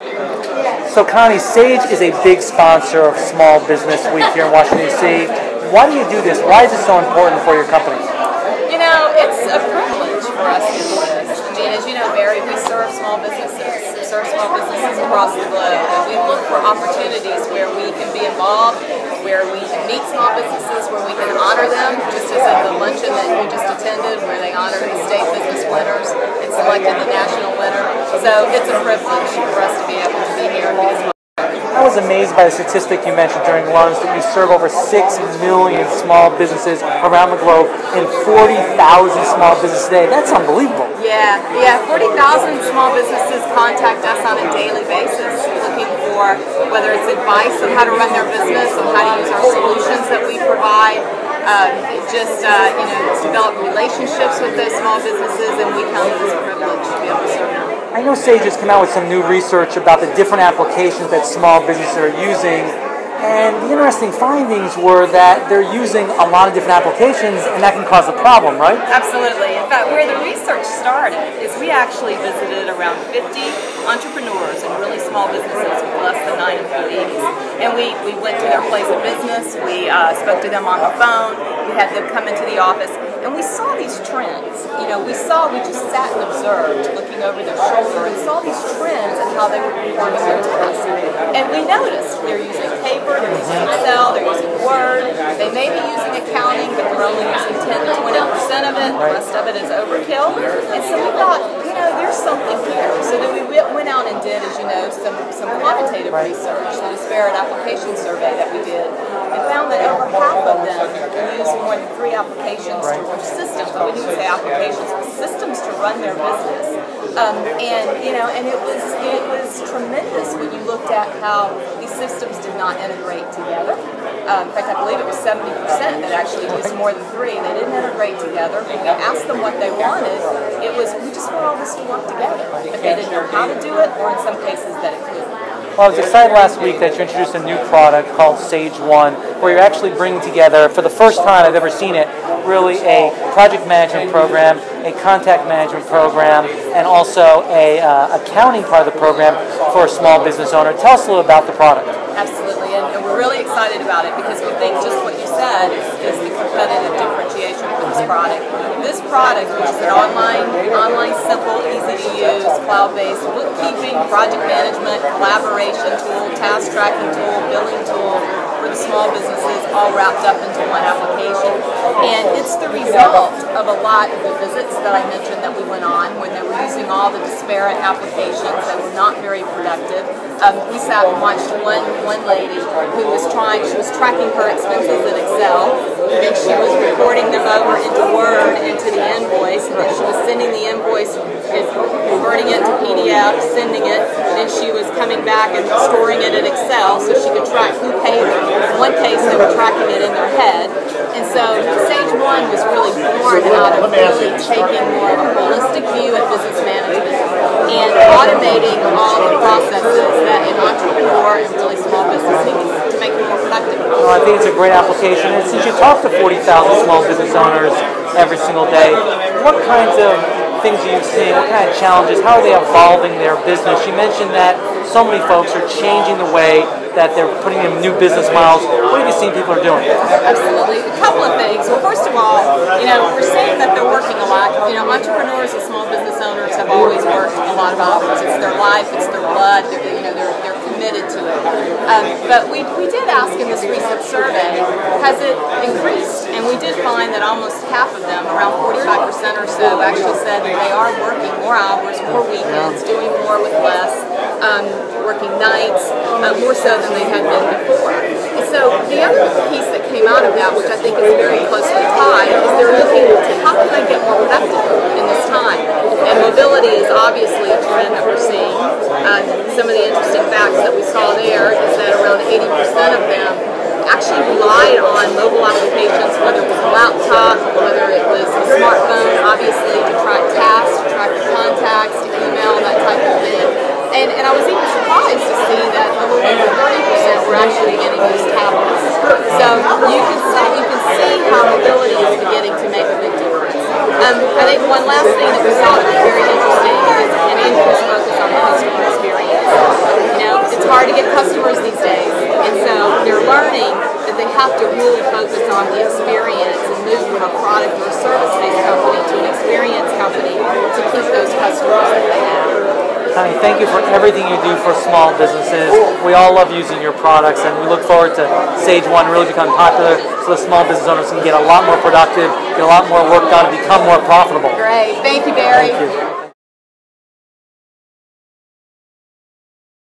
So Connie, Sage is a big sponsor of Small Business Week here in Washington, D.C. Why do you do this? Why is it so important for your company? You know, it's a privilege for us to do this. I mean, as you know, Barry, we serve small businesses across the globe. And we look for opportunities where we can be involved, where we can meet small businesses, where we can honor them, just as at the luncheon that you just attended, where they honored the state business winners and selected the national winner. So it's a privilege for us to be able to be here and be as I was amazed by the statistic you mentioned during lunch that you serve over 6 million small businesses around the globe and 40,000 small businesses a day. That's unbelievable. Yeah, 40,000 small businesses contact us on a daily basis looking for whether it's advice on how to run their business, on how to use our solutions that we provide, develop relationships with those small businesses, and we count it as a privilege to be able to serve them. I know Sage has come out with some new research about the different applications that small businesses are using, and the interesting findings were that they're using a lot of different applications, and that can cause a problem, right? Absolutely. In fact, where the research started is we actually visited around 50 entrepreneurs and really small businesses with less than 9 employees. And we went to their place of business, we spoke to them on the phone, we had them come into the office, and we saw these trends. We just sat and observed, looking over their shoulder, and saw these trends and how they were performing their tasks. And we noticed they're using paper, they're using Excel, they're using Word, they may be using accounting, but they're only using 10 to 20% of it, the rest of it is overkill. And so we thought, there's something here. So then we went out and did, as you know, some quantitative research, the disparate application survey that we did, and found that over half of them use more than 3 applications or systems. We didn't say applications, but systems to run their business. And it was tremendous when you looked at how these systems did not integrate together. In fact, I believe it was 70% that actually used more than 3. They didn't integrate together. When we asked them what they wanted, it was, we just want all this to work together. But they didn't know how to do it, or in some cases that it couldn't. Well, I was excited last week that you introduced a new product called Sage One, where you're actually bringing together, for the first time I've ever seen it, really a project management program, a contact management program, and also a accounting part of the program for a small business owner. Tell us a little about the product. Absolutely, and we're really excited about it because we think just what you said is the competitive differentiation for this product. This product, which is an online, simple, easy to use, cloud-based bookkeeping, project management, collaboration tool, task tracking tool, billing tool for the small businesses, all wrapped up into one application. And it's the result of a lot of the visits that I mentioned that we went on when they were using all the disparate applications that were not very productive. We sat and watched one lady who was tracking her expenses in Excel, and then she was recording them over into Word, into the invoice, and then she was sending the invoice, converting it to PDF, sending it, and then she was coming back and storing it in Excel so she could track who paid her. In one case, they were tracking it in their head, and so Sage One was really born out of really taking more of a holistic view at business management and automating all the processes that an entrepreneur and really small business needs to make them more productive. Well, I think it's a great application. And since you talk to 40,000 small business owners every single day, what kinds of things are you seeing? What kind of challenges? How are they evolving their business? You mentioned that so many folks are changing the way that they're putting in new business models. What have you seen people are doing? Absolutely. A couple of things. Well, first of all, we're seeing that they're working a lot. Entrepreneurs and small business owners have always worked a lot of hours. It's their life, it's their blood, they're committed to it. But we did ask in this recent survey, has it increased? And we did find that almost half of them, around 45% or so, actually said that they are working more hours, more weekends, doing more with less, working nights, more so than they had been before. And so the other piece that came out of that, which I think is very closely tied, is they're looking to how can I get more productive in this time? And mobility is obviously a trend that we're seeing. Some of the interesting facts that we saw there is that around 80% of them actually relied on mobile applications, whether it was a laptop, whether it was a smartphone, obviously, to track tasks, to track the contacts, to email, that type of thing. And I was even surprised to see that a little over 30% were actually getting these tablets. So you can see how mobility is beginning to make a big difference. I think one last thing that we saw that was very interesting is an increased focus on the customer experience. hard to get customers these days, and so they're learning that they have to really focus on the experience and move from a product or a service-based company to an experience company to keep those customers that they have. Connie, thank you for everything you do for small businesses. We all love using your products, and we look forward to Sage One really becoming popular so the small business owners can get a lot more productive, get a lot more work done, and become more profitable. Great. Thank you, Barry. Thank you.